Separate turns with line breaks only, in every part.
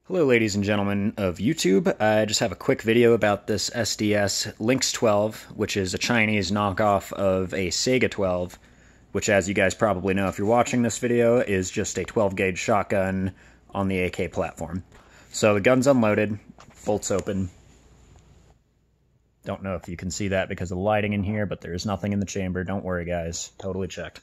Hello ladies and gentlemen of YouTube. I just have a quick video about this SDS Lynx 12, which is a Chinese knockoff of a Sega 12, which, as you guys probably know if you're watching this video, is just a 12-gauge shotgun on the AK platform. So the gun's unloaded, bolts open. Don't know if you can see that because of the lighting in here, but there's nothing in the chamber. Don't worry guys, totally checked.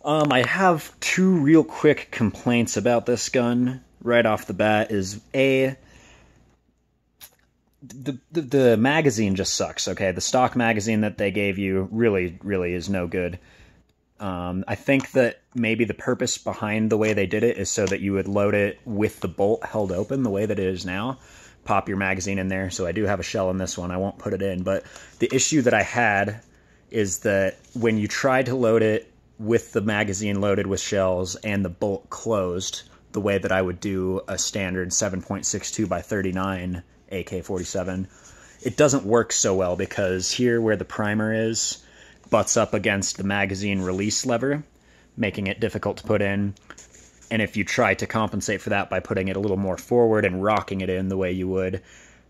I have two real quick complaints about this gun right off the bat. Is the magazine just sucks, okay? The stock magazine that they gave you really is no good. I think that maybe the purpose behind the way they did it is so that you would load it with the bolt held open the way that it is now. Pop your magazine in there. So I do have a shell in this one. I won't put it in. But the issue that I had is that when you tried to load it with the magazine loaded with shells and the bolt closed, the way that I would do a standard 7.62 by 39 AK-47, it doesn't work so well because here where the primer is butts up against the magazine release lever, making it difficult to put in. And if you try to compensate for that by putting it a little more forward and rocking it in the way you would,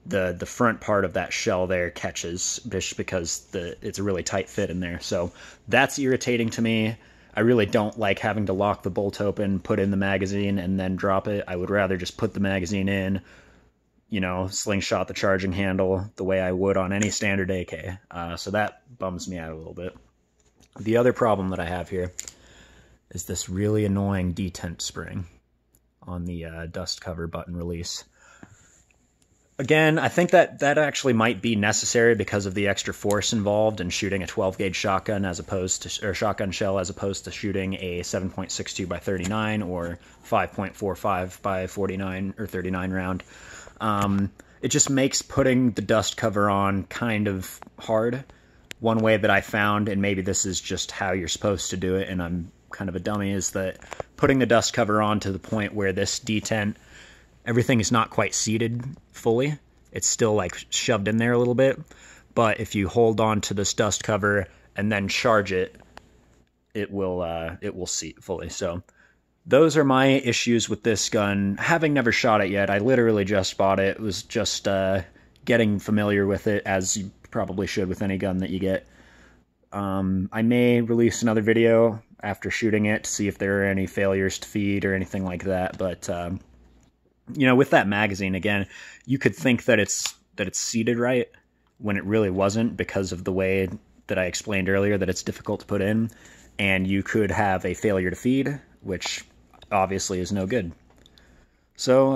the front part of that shell there catches just because it's a really tight fit in there. So that's irritating to me. I really don't like having to lock the bolt open, put in the magazine, and then drop it. I would rather just put the magazine in, you know, slingshot the charging handle the way I would on any standard AK. So that bums me out a little bit. The other problem that I have here is this really annoying detent spring on the dust cover button release. Again, I think that actually might be necessary because of the extra force involved in shooting a 12-gauge shotgun as opposed to, or shotgun shell, as opposed to shooting a 7.62 by 39 or 5.45 by 49 or 39 round. It just makes putting the dust cover on kind of hard. One way that I found, and maybe this is just how you're supposed to do it, and I'm kind of a dummy, is that putting the dust cover on to the point where this detent, everything is not quite seated fully. It's still like shoved in there a little bit. But if you hold on to this dust cover and then charge it, it will seat fully. So those are my issues with this gun. Having never shot it yet, I literally just bought it. It was just getting familiar with it, as you probably should with any gun that you get. I may release another video after shooting it to see if there are any failures to feed or anything like that. But you know, with that magazine, again, you could think that it's seated right when it really wasn't, because of the way that I explained earlier that it's difficult to put in, and you could have a failure to feed, which obviously is no good. So